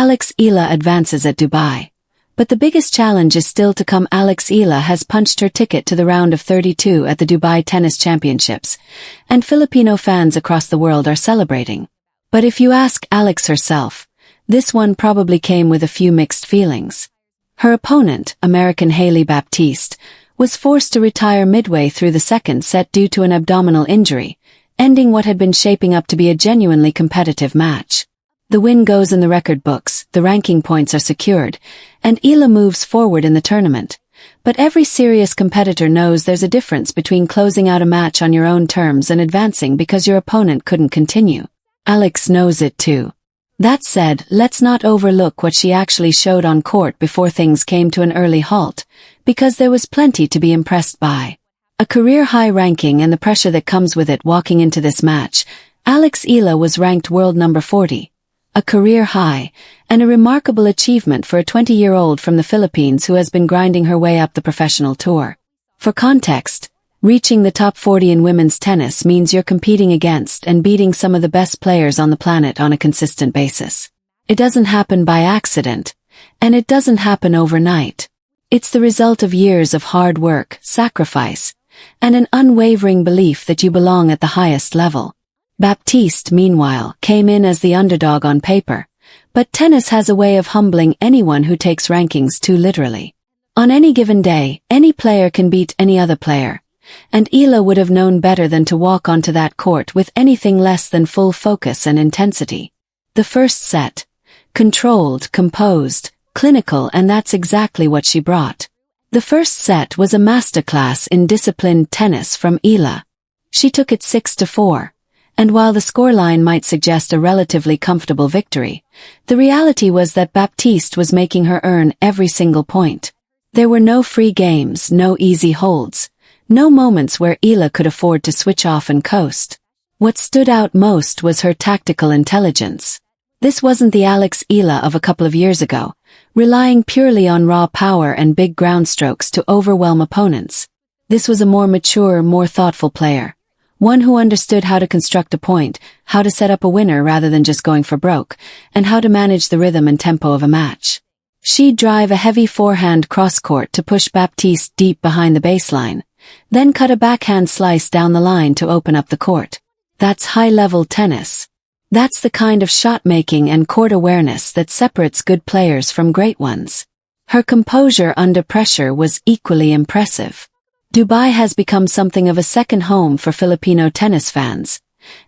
Alex Eala advances at Dubai. But the biggest challenge is still to come. Alex Eala has punched her ticket to the round of 32 at the Dubai Tennis Championships, and Filipino fans across the world are celebrating. But if you ask Alex herself, this one probably came with a few mixed feelings. Her opponent, American Hailey Baptiste, was forced to retire midway through the second set due to an abdominal injury, ending what had been shaping up to be a genuinely competitive match. The win goes in the record books, the ranking points are secured, and Eala moves forward in the tournament. But every serious competitor knows there's a difference between closing out a match on your own terms and advancing because your opponent couldn't continue. Alex knows it too. That said, let's not overlook what she actually showed on court before things came to an early halt, because there was plenty to be impressed by. A career-high ranking and the pressure that comes with it. Walking into this match, Alex Eala was ranked world number 40. A career high, and a remarkable achievement for a 20-year-old from the Philippines who has been grinding her way up the professional tour. For context, reaching the top 40 in women's tennis means you're competing against and beating some of the best players on the planet on a consistent basis. It doesn't happen by accident, and it doesn't happen overnight. It's the result of years of hard work, sacrifice, and an unwavering belief that you belong at the highest level. Baptiste, meanwhile, came in as the underdog on paper, but tennis has a way of humbling anyone who takes rankings too literally. On any given day, any player can beat any other player, and Eala would have known better than to walk onto that court with anything less than full focus and intensity. The first set, controlled, composed, clinical, and that's exactly what she brought. The first set was a masterclass in disciplined tennis from Eala. She took it 6-4. And while the scoreline might suggest a relatively comfortable victory, the reality was that Baptiste was making her earn every single point. There were no free games, no easy holds, no moments where Eala could afford to switch off and coast. What stood out most was her tactical intelligence. This wasn't the Alex Eala of a couple of years ago, relying purely on raw power and big ground strokes to overwhelm opponents. This was a more mature, more thoughtful player. One who understood how to construct a point, how to set up a winner rather than just going for broke, and how to manage the rhythm and tempo of a match. She'd drive a heavy forehand cross-court to push Baptiste deep behind the baseline, then cut a backhand slice down the line to open up the court. That's high-level tennis. That's the kind of shot-making and court awareness that separates good players from great ones. Her composure under pressure was equally impressive. Dubai has become something of a second home for Filipino tennis fans,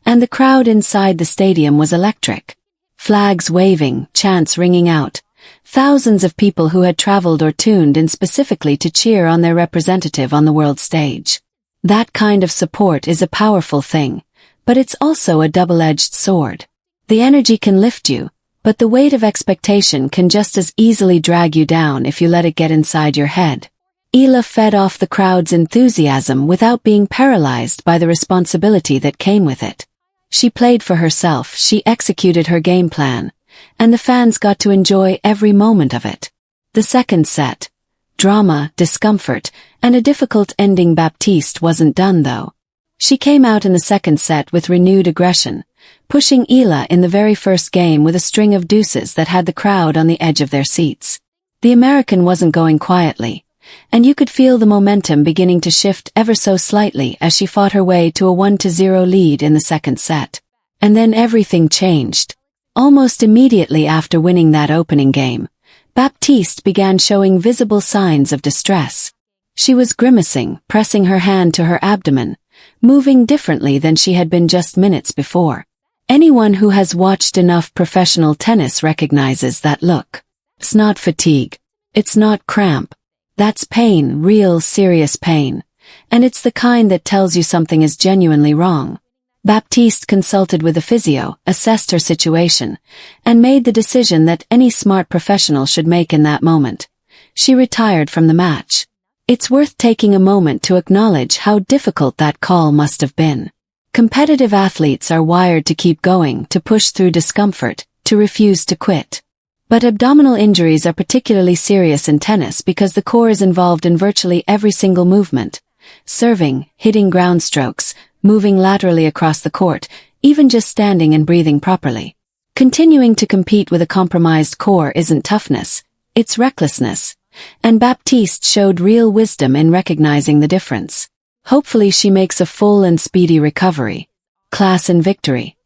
and the crowd inside the stadium was electric. Flags waving, chants ringing out, thousands of people who had traveled or tuned in specifically to cheer on their representative on the world stage. That kind of support is a powerful thing, but it's also a double-edged sword. The energy can lift you, but the weight of expectation can just as easily drag you down if you let it get inside your head. Eala fed off the crowd's enthusiasm without being paralyzed by the responsibility that came with it. She played for herself, she executed her game plan, and the fans got to enjoy every moment of it. The second set, drama, discomfort, and a difficult ending. Baptiste wasn't done though. She came out in the second set with renewed aggression, pushing Eala in the very first game with a string of deuces that had the crowd on the edge of their seats. The American wasn't going quietly, and you could feel the momentum beginning to shift ever so slightly as she fought her way to a 1-0 lead in the second set. And then everything changed. Almost immediately after winning that opening game, Baptiste began showing visible signs of distress. She was grimacing, pressing her hand to her abdomen, moving differently than she had been just minutes before. Anyone who has watched enough professional tennis recognizes that look. It's not fatigue. It's not cramp. That's pain, real serious pain, and it's the kind that tells you something is genuinely wrong. Baptiste consulted with a physio, assessed her situation, and made the decision that any smart professional should make in that moment. She retired from the match. It's worth taking a moment to acknowledge how difficult that call must have been. Competitive athletes are wired to keep going, to push through discomfort, to refuse to quit. But abdominal injuries are particularly serious in tennis because the core is involved in virtually every single movement. Serving, hitting ground strokes, moving laterally across the court, even just standing and breathing properly. Continuing to compete with a compromised core isn't toughness, it's recklessness. And Baptiste showed real wisdom in recognizing the difference. Hopefully she makes a full and speedy recovery. Class and victory.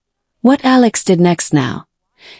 What Alex did next now?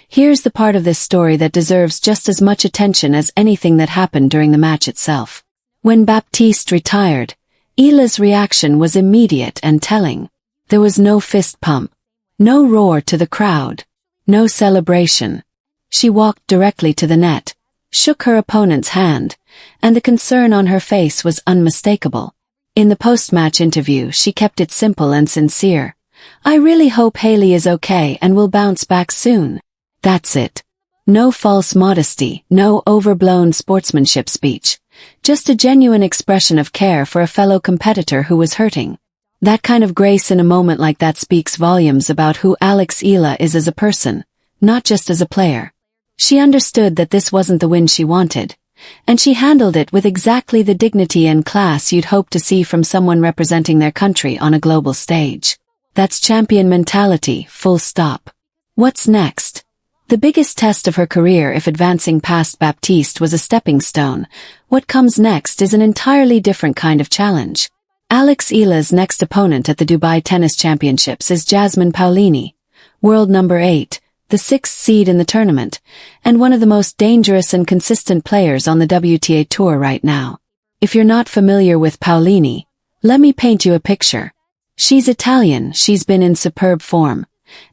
Here's the part of this story that deserves just as much attention as anything that happened during the match itself. When Baptiste retired, Eala's reaction was immediate and telling. There was no fist pump, no roar to the crowd, no celebration. She walked directly to the net, shook her opponent's hand, and the concern on her face was unmistakable. In the post-match interview, she kept it simple and sincere. I really hope Hailey is okay and will bounce back soon. That's it. No false modesty, no overblown sportsmanship speech. Just a genuine expression of care for a fellow competitor who was hurting. That kind of grace in a moment like that speaks volumes about who Alex Eala is as a person, not just as a player. She understood that this wasn't the win she wanted, and she handled it with exactly the dignity and class you'd hope to see from someone representing their country on a global stage. That's champion mentality, full stop. What's next? The biggest test of her career, if advancing past Baptiste was a stepping stone, what comes next is an entirely different kind of challenge. Alex Eala's next opponent at the Dubai Tennis Championships is Jasmine Paolini, world number 8, the 6th seed in the tournament, and one of the most dangerous and consistent players on the WTA Tour right now. If you're not familiar with Paolini, let me paint you a picture. She's Italian, she's been in superb form,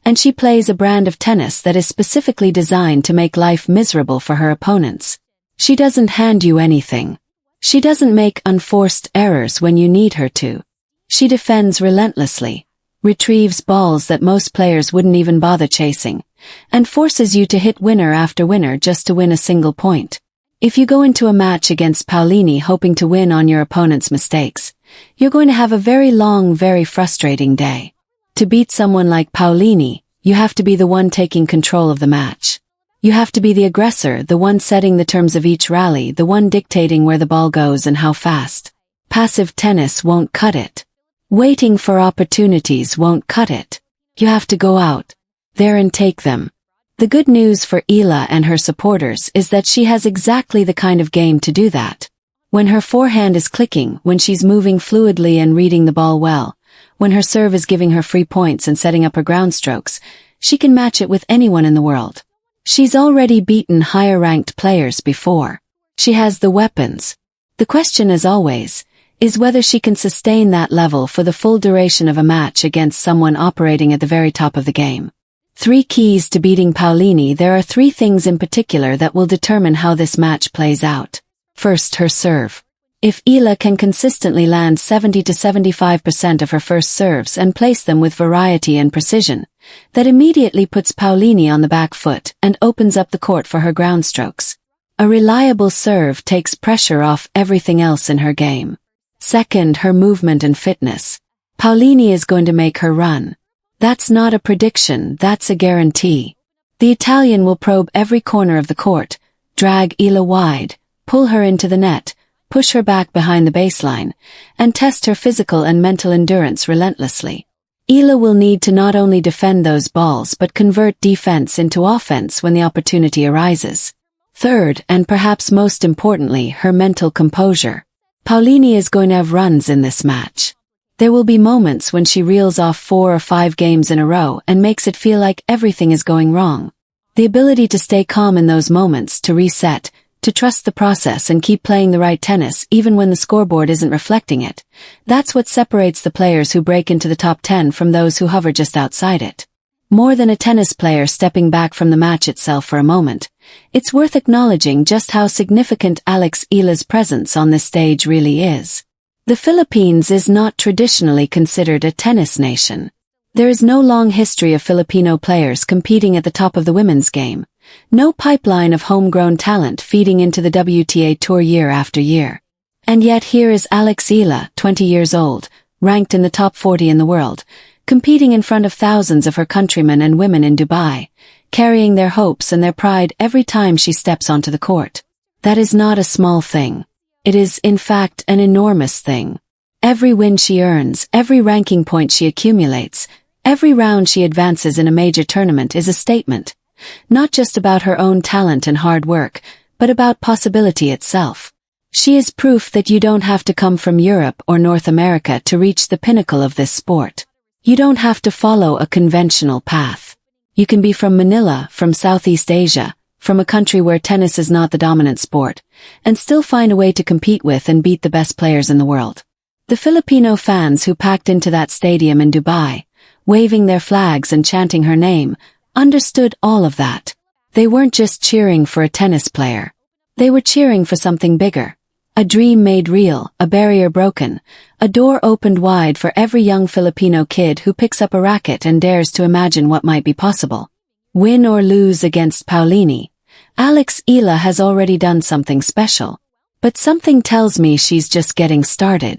and she plays a brand of tennis that is specifically designed to make life miserable for her opponents. She doesn't hand you anything. She doesn't make unforced errors when you need her to. She defends relentlessly, retrieves balls that most players wouldn't even bother chasing, and forces you to hit winner after winner just to win a single point. If you go into a match against Paolini hoping to win on your opponent's mistakes, you're going to have a very long, very frustrating day. To beat someone like Paolini, you have to be the one taking control of the match. You have to be the aggressor, the one setting the terms of each rally, the one dictating where the ball goes and how fast. Passive tennis won't cut it. Waiting for opportunities won't cut it. You have to go out there and take them. The good news for Eala and her supporters is that she has exactly the kind of game to do that. When her forehand is clicking, when she's moving fluidly and reading the ball well, when her serve is giving her free points and setting up her ground strokes, she can match it with anyone in the world. She's already beaten higher-ranked players before. She has the weapons. The question, as always, is whether she can sustain that level for the full duration of a match against someone operating at the very top of the game. 3 keys to beating Paolini. There are 3 things in particular that will determine how this match plays out. First, her serve. If Eala can consistently land 70 to 75% of her first serves and place them with variety and precision, that immediately puts Paolini on the back foot and opens up the court for her ground strokes. A reliable serve takes pressure off everything else in her game. Second, her movement and fitness. Paolini is going to make her run. That's not a prediction, that's a guarantee. The Italian will probe every corner of the court, drag Eala wide, pull her into the net, push her back behind the baseline, and test her physical and mental endurance relentlessly. Eala will need to not only defend those balls but convert defense into offense when the opportunity arises. Third, and perhaps most importantly, her mental composure. Paolini is going to have runs in this match. There will be moments when she reels off 4 or 5 games in a row and makes it feel like everything is going wrong. The ability to stay calm in those moments, to reset, to trust the process and keep playing the right tennis even when the scoreboard isn't reflecting it. That's what separates the players who break into the top 10 from those who hover just outside it. More than a tennis player stepping back from the match itself for a moment, it's worth acknowledging just how significant Alex Eala's presence on this stage really is. The Philippines is not traditionally considered a tennis nation. There is no long history of Filipino players competing at the top of the women's game. No pipeline of homegrown talent feeding into the WTA Tour year after year. And yet here is Alex Eala, 20 years old, ranked in the top 40 in the world, competing in front of thousands of her countrymen and women in Dubai, carrying their hopes and their pride every time she steps onto the court. That is not a small thing. It is, in fact, an enormous thing. Every win she earns, every ranking point she accumulates, every round she advances in a major tournament is a statement. not just about her own talent and hard work, but about possibility itself. She is proof that you don't have to come from Europe or North America to reach the pinnacle of this sport. You don't have to follow a conventional path. You can be from Manila, from Southeast Asia, from a country where tennis is not the dominant sport, and still find a way to compete with and beat the best players in the world. The Filipino fans who packed into that stadium in Dubai, waving their flags and chanting her name, understood all of that. They weren't just cheering for a tennis player. They were cheering for something bigger. A dream made real, a barrier broken, a door opened wide for every young Filipino kid who picks up a racket and dares to imagine what might be possible. Win or lose against Paulini, Alex Eala has already done something special. But something tells me she's just getting started.